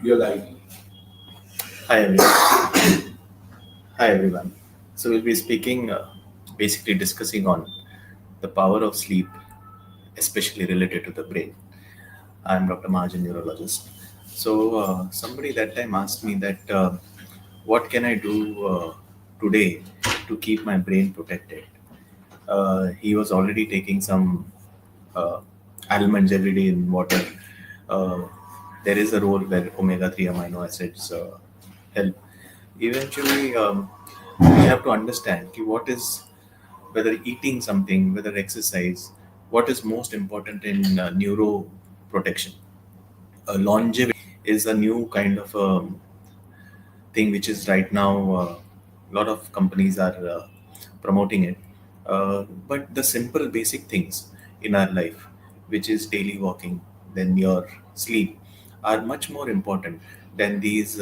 Your life. Hi everyone. Hi everyone. So we'll be speaking, basically discussing on the power of sleep, especially related to the brain. I'm Dr. Mahajan, neurologist. So somebody that time asked me that what can I do today to keep my brain protected? He was already taking some uh, almonds every day in water. Uh, there is a role where omega-3 amino acids help. Eventually, we have to understand what is, whether eating something, whether exercise, what is most important in neuro protection. Longevity is a new kind of thing which is right now a lot of companies are promoting it. But the simple basic things in our life, which is daily walking, then your sleep, are much more important than these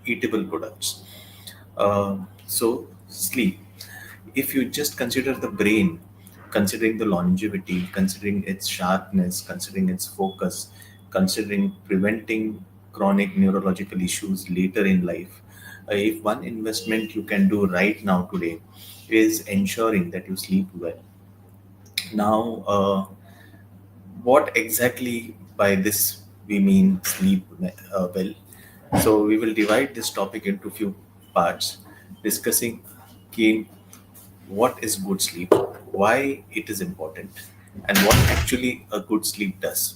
eatable products. So, sleep. If you just consider the brain, considering the longevity, considering its sharpness, considering its focus, considering preventing chronic neurological issues later in life, if one investment you can do right now today is ensuring that you sleep well. Now, what exactly by this we mean sleep well? So we will divide this topic into few parts, discussing key what is good sleep, why it is important, and what actually a good sleep does.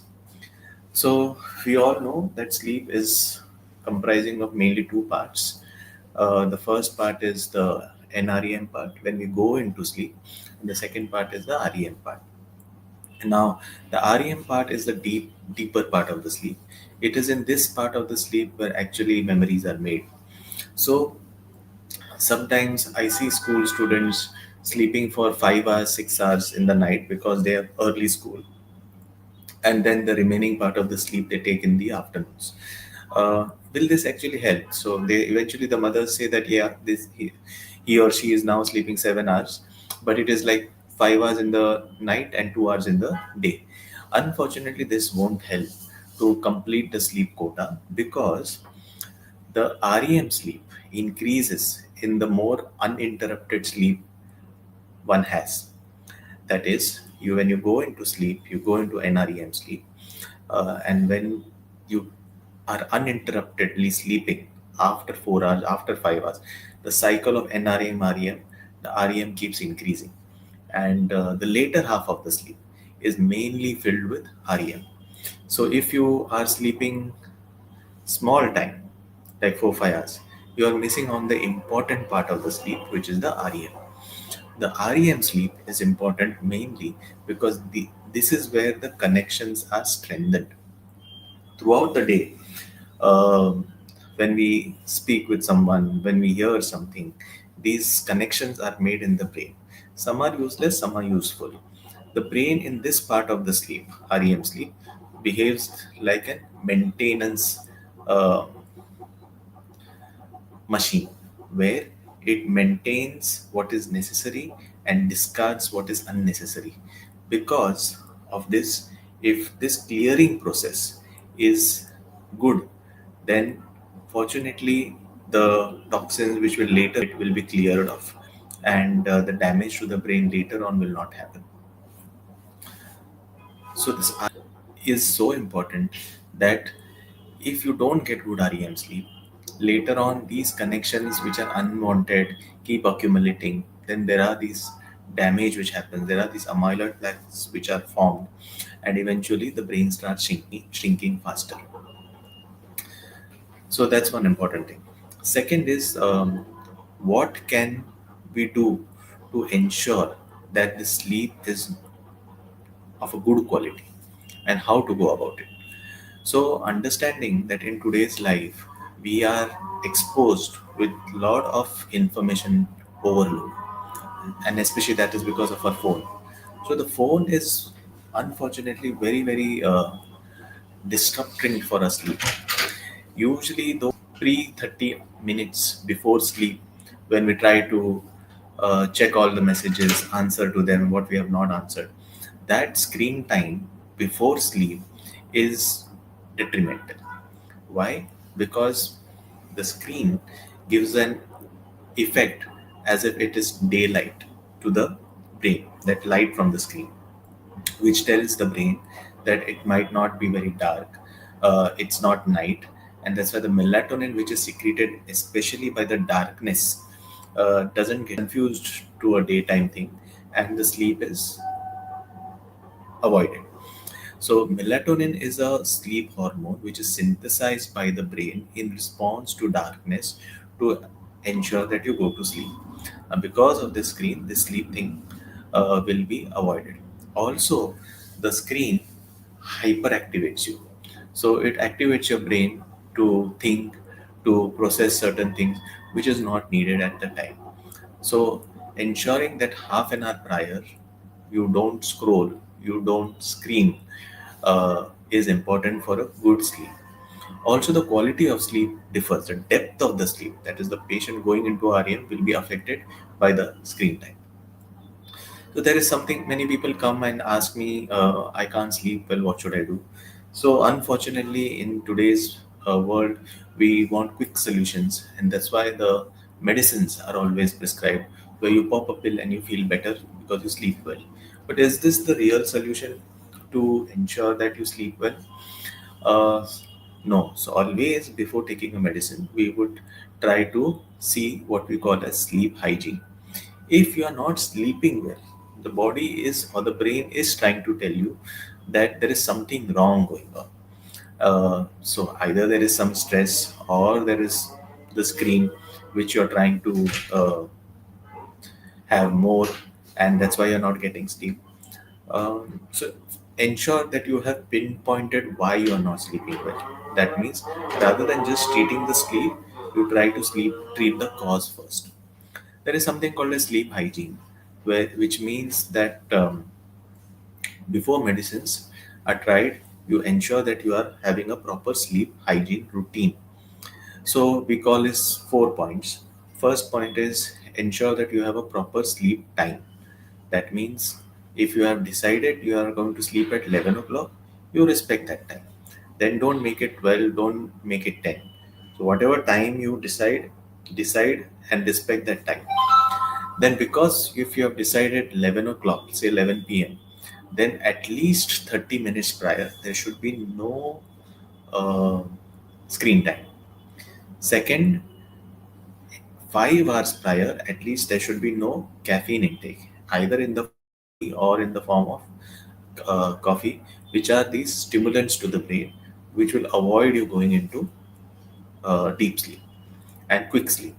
So we all know that sleep is comprising of mainly two parts. The first part is the NREM part when we go into sleep, and the second part is the REM part. Now, the REM part is the deeper part of the sleep. It is in this part of the sleep where actually memories are made. So sometimes I see school students sleeping for 5 hours, 6 hours in the night because they have early school, and then the remaining part of the sleep they take in the afternoons. Will this actually help? So they eventually the mothers say that yeah, he or she is now sleeping 7 hours, but it is like 5 hours in the night and 2 hours in the day. Unfortunately, this won't help to complete the sleep quota because the REM sleep increases in the more uninterrupted sleep one has. That is, you when you go into sleep, you go into NREM sleep, and when you are uninterruptedly sleeping after 4 hours, after 5 hours, the cycle of NREM, REM, the REM keeps increasing, and the later half of the sleep is mainly filled with REM. So if you are sleeping small time, like 4 5 hours, you are missing on the important part of the sleep, which is the REM. The REM sleep is important mainly because this is where the connections are strengthened throughout the day. Um, when we speak with someone, when we hear something, these connections are made in the brain. Some are useless, some are useful. The brain in this part of the sleep, REM sleep, behaves like a maintenance uh, machine where it maintains what is necessary and discards what is unnecessary. Because of this, if this clearing process is good, then fortunately the toxins which will later it will be cleared off, and the damage to the brain later on will not happen. So this is so important that if you don't get good REM sleep, later on these connections which are unwanted keep accumulating. Then there are these damage which happens. There are these amyloid plaques which are formed, and eventually the brain starts shrinking faster. So that's one important thing. Second is what can we do to ensure that the sleep is of a good quality, and how to go about it. So understanding that in today's life we are exposed with lot of information overload, and especially that is because of our phone. So the phone is unfortunately very disrupting for us sleep. Usually those pre 30 minutes before sleep, when we try to check all the messages, answer to them what we have not answered, that screen time before sleep is detrimental. Why? Because the screen gives an effect as if it is daylight to the brain, that light from the screen, which tells the brain that it might not be very dark, it's not night. And that's why the melatonin, which is secreted especially by the darkness, doesn't get confused to a daytime thing, and the sleep is avoided. So, melatonin is a sleep hormone which is synthesized by the brain in response to darkness to ensure that you go to sleep. And because of the screen, the sleep thing will be avoided. Also, the screen hyperactivates you. So, it activates your brain to think, to process certain things which is not needed at the time. So, ensuring that half an hour prior you don't scroll, you don't screen, is important for a good sleep. Also, the quality of sleep differs. The depth of the sleep, that is, the patient going into REM, will be affected by the screen time. So there is something many people come and ask me, I can't sleep well, what should I do? So unfortunately, in today's world, we want quick solutions, and that's why the medicines are always prescribed, where you pop a pill and you feel better because you sleep well. But is this the real solution to ensure that you sleep well? Uh, no. So always before taking a medicine, we would try to see what we call as sleep hygiene. If you are not sleeping well, the body is or the brain is trying to tell you that there is something wrong going on. So either there is some stress or there is the screen which you're trying to have more, and that's why you're not getting sleep. So ensure that you have pinpointed why you are not sleeping well. That means rather than just treating the sleep, you try to treat the cause first. There is something called a sleep hygiene, which means that before medicines are tried, you ensure that you are having a proper sleep hygiene routine. So we call this 4 points. First point is ensure that you have a proper sleep time. That means if you have decided you are going to sleep at 11 o'clock, you respect that time. Then don't make it 12, don't make it 10. So whatever time you decide and respect that time. Then because if you have decided 11 o'clock, say 11 p.m., then at least 30 minutes prior, there should be no uh, screen time. Second, 5 hours prior, at least there should be no caffeine intake, either in the form of tea or in the form of coffee, which are these stimulants to the brain, which will avoid you going into deep sleep and quick sleep.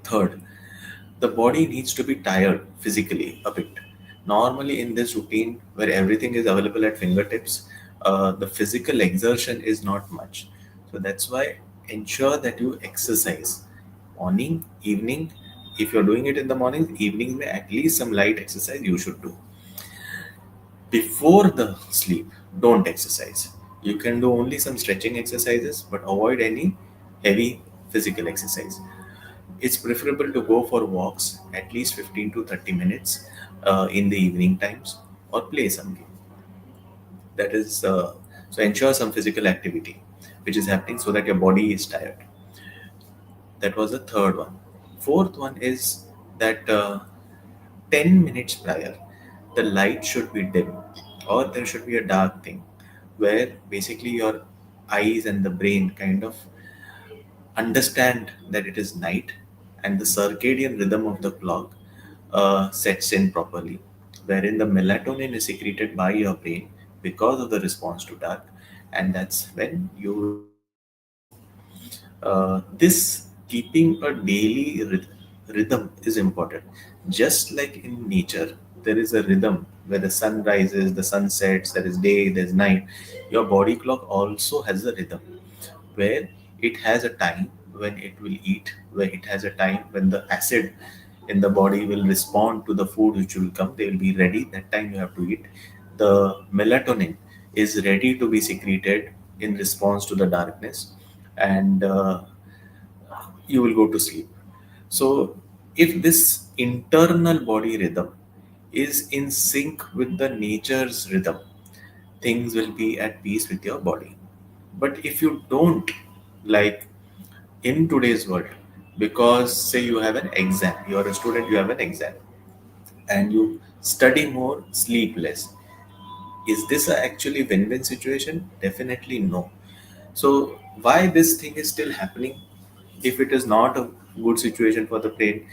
Third, the body needs to be tired physically a bit. Normally, in this routine where everything is available at fingertips, the physical exertion is not much. So that's why ensure that you exercise morning, evening. If you're doing it in the morning, evening, at least some light exercise you should do. Before the sleep, don't exercise. You can do only some stretching exercises, but avoid any heavy physical exercise. It's preferable to go for walks at least 15 to 30 minutes in the evening times, or play some game. That is, so ensure some physical activity which is happening so that your body is tired. That was the third one. Fourth one is that 10 minutes prior, the light should be dim, or there should be a dark thing where basically your eyes and the brain kind of understand that it is night, and the circadian rhythm of the clock sets in properly, wherein the melatonin is secreted by your brain because of the response to dark, and that's when you will go to sleep. This keeping a daily rhythm is important. Just like in nature, there is a rhythm where the sun rises, the sun sets, there is day, there's night. Your body clock also has a rhythm where it has a time when it will eat, where it has a time when the acid in the body will respond to the food which will come. They will be ready. That time you have to eat. The melatonin is ready to be secreted in response to the darkness, and you will go to sleep. So, if this internal body rhythm is in sync with the nature's rhythm, things will be at peace with your body. But if you don't Like in today's world, because say you have an exam, you are a student, you have an exam, and you study more, sleep less. Is this a actually win-win situation? Definitely no. So why this thing is still happening if it is not a good situation for the brain?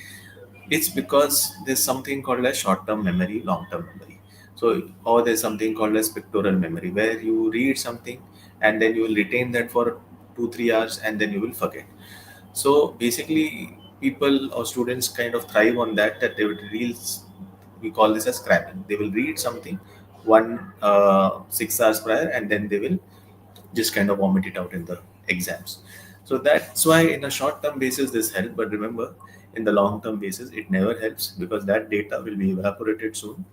It's because there's something called as short-term memory, long-term memory. So, or there's something called as pictorial memory, where you read something and then you will retain that for 2 3 hours and then you will forget. So basically, people or students kind of thrive on that. That they would read. We call this as cramming. They will read something 6 hours prior, and then they will just kind of vomit it out in the exams. So that's why in a short-term basis this helps. But remember, in the long-term basis, it never helps because that data will be evaporated soon,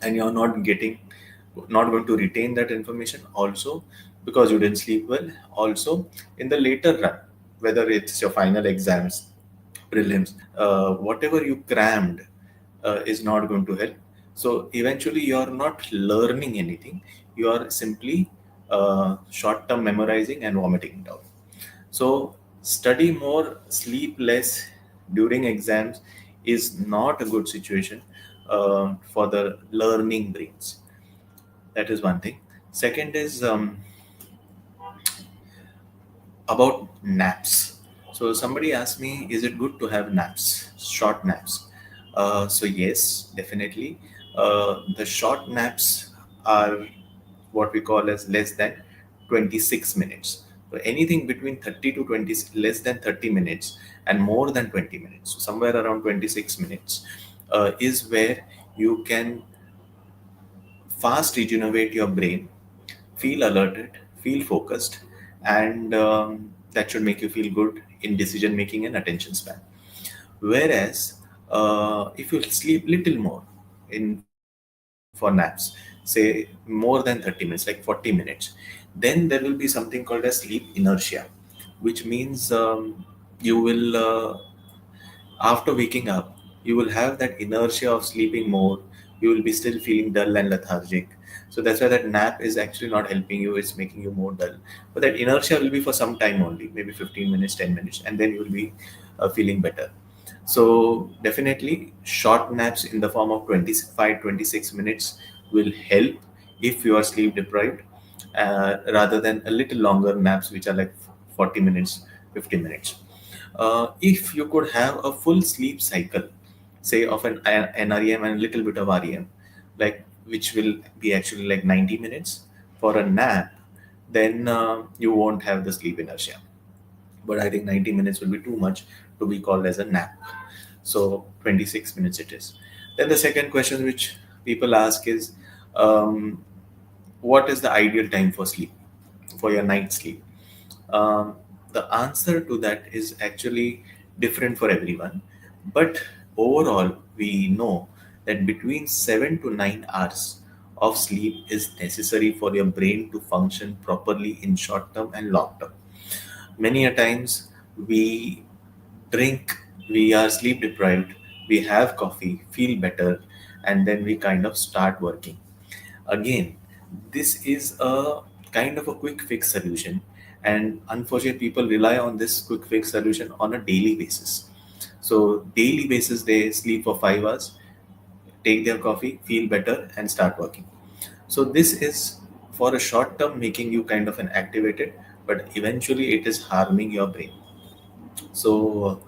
and you're not going to retain that information also because you didn't sleep well. Also, in the later run, whether it's your final exams, prelims, whatever you crammed is not going to help. So eventually, you're not learning anything. You are simply short-term memorizing and vomiting it out. So study more, sleep less during exams is not a good situation for the learning brains. That is one thing. Second is about naps. So somebody asked me, is it good to have naps, short naps? So yes, definitely. The short naps are what we call as less than 26 minutes. So anything between 30 to 20, less than 30 minutes and more than 20 minutes, so somewhere around 26 minutes, is where you can fast regenerate your brain, feel alerted, feel focused, and that should make you feel good in decision making and attention span. Whereas if you sleep little more in for naps, say more than 30 minutes, like 40 minutes, then there will be something called as sleep inertia, which means you will after waking up, you will have that inertia of sleeping more. You will be still feeling dull and lethargic. So that's why that nap is actually not helping you, it's making you more dull. But that inertia will be for some time only, maybe 15 minutes, 10 minutes, and then you will be feeling better. So definitely short naps in the form of 25, 26 minutes will help if you are sleep deprived, rather than a little longer naps which are like 40 minutes, 50 minutes. If you could have a full sleep cycle, say of an NREM and a little bit of REM, like which will be actually like 90 minutes for a nap, then you won't have the sleep inertia. But I think 90 minutes will be too much to be called as a nap. So 26 minutes it is. Then the second question which people ask is, um, what is the ideal time for sleep, for your night sleep? Um, the answer to that is actually different for everyone. But overall, we know that between 7 to 9 hours of sleep is necessary for your brain to function properly in short term and long term. Many a times we drink, we are sleep deprived, we have coffee, feel better, and then we kind of start working. Again, this is a kind of a quick fix solution, and unfortunately, people rely on this quick fix solution on a daily basis. So, daily basis, they sleep for 5 hours, take their coffee, feel better, and start working. So, this is for a short term making you kind of an activated, but eventually it is harming your brain. So,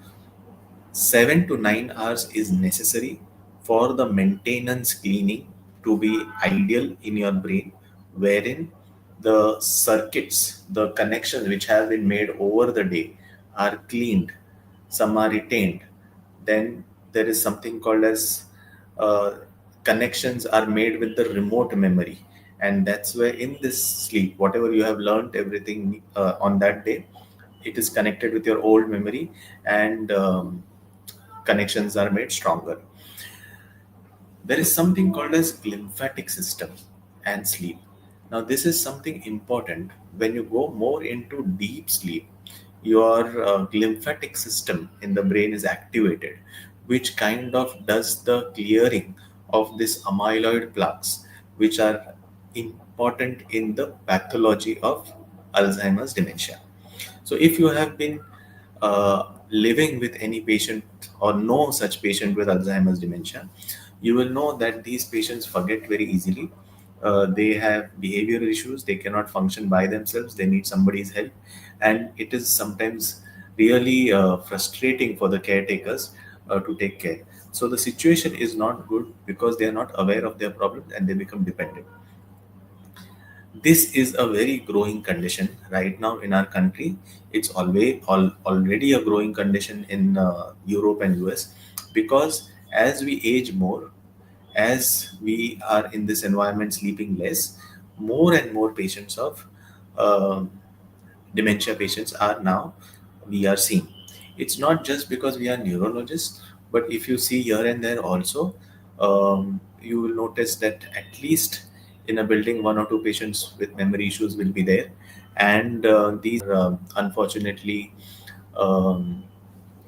7 to 9 hours is necessary for the maintenance cleaning to be ideal in your brain, wherein the circuits, the connections which have been made over the day are cleaned, some are retained. Then there is something called as uh, connections are made with the remote memory. And that's where in this sleep, whatever you have learned, everything on that day, it is connected with your old memory, and connections are made stronger. There is something called as lymphatic system and sleep. Now, this is something important. When you go more into deep sleep, your lymphatic system in the brain is activated, which kind of does the clearing of this amyloid plaques, which are important in the pathology of Alzheimer's dementia. So if you have been living with any patient or know such patient with Alzheimer's dementia, you will know that these patients forget very easily. They have behavioral issues. They cannot function by themselves. They need somebody's help, and it is sometimes really frustrating for the caretakers to take care. So the situation is not good because they are not aware of their problems and they become dependent. This is a very growing condition right now in our country. It's already a growing condition in Europe and US, because as we age more, as we are in this environment sleeping less, more and more patients of um dementia patients are now we are seeing. It's not just because we are neurologists, but if you see here and there also, you will notice that at least in a building, one or two patients with memory issues will be there, and these unfortunately um,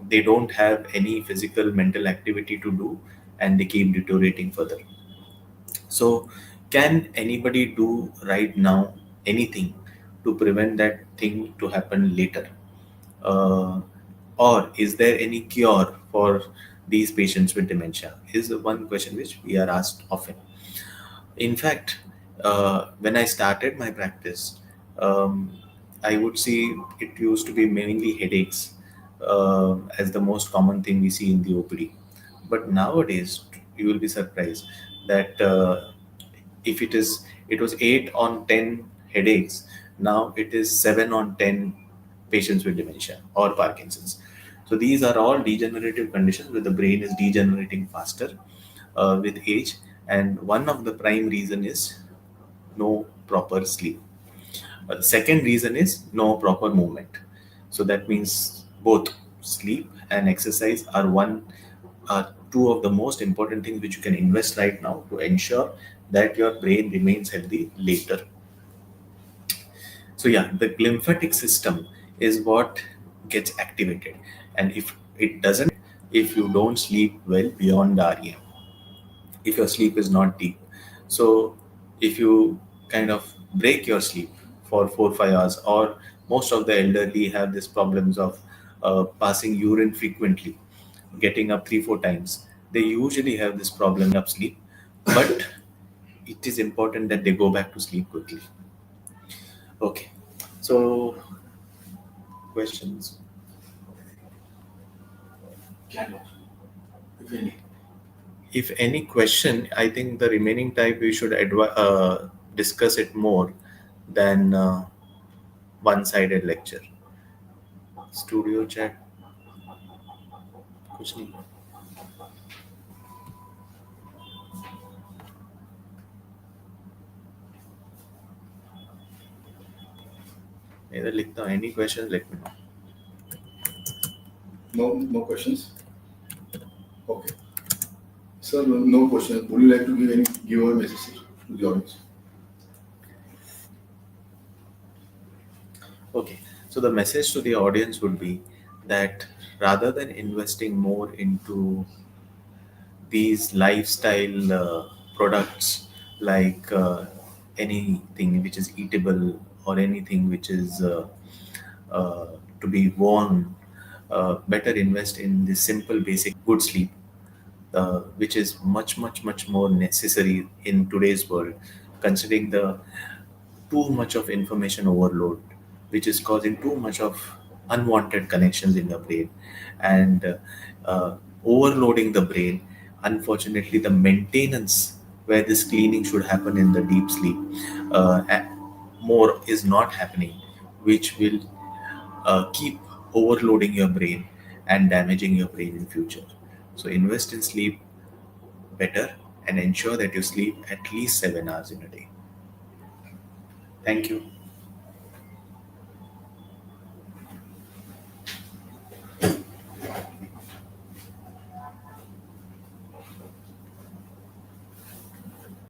they don't have any physical mental activity to do, and they keep deteriorating further. So, can anybody do right now anything to prevent that thing to happen later? Uh, or is there any cure for these patients with dementia? Is the one question which we are asked often. In fact, when I started my practice, um, I would see it used to be mainly headaches as the most common thing we see in the OPD. But nowadays, you will be surprised that if it was 8 on 10 headaches, now it is 7 on 10 patients with dementia or Parkinson's. So these are all degenerative conditions where the brain is degenerating faster with age, and one of the prime reason is no proper sleep. The second reason is no proper movement. So that means both sleep and exercise are two of the most important things which you can invest right now to ensure that your brain remains healthy later. So yeah, the lymphatic system is what gets activated, and if it doesn't, if you don't sleep well beyond the REM, if your sleep is not deep. So if you kind of break your sleep for 4 5 hours, or most of the elderly have these problems of passing urine frequently, getting up 3 4 times, they usually have this problem of sleep. But it is important that they go back to sleep quickly. Okay, so questions. If any question, I think the remaining time we should discuss it more than one-sided lecture. Studio chat, कुछ नहीं. इधर लिखता हूँ. Any questions? Let me know. No, no questions. Okay. Sir, no questions. Would you like to give a message to the audience? Okay. So the message to the audience would be that rather than investing more into these lifestyle products, like anything which is eatable or anything which is uh, to be worn, better invest in the simple basic good sleep, which is much more necessary in today's world, considering the too much of information overload, which is causing too much of unwanted connections in your brain, and overloading the brain. Unfortunately, the maintenance where this cleaning should happen in the deep sleep, more is not happening, which will keep overloading your brain and damaging your brain in future. So invest in sleep better and ensure that you sleep at least 7 hours in a day. Thank you.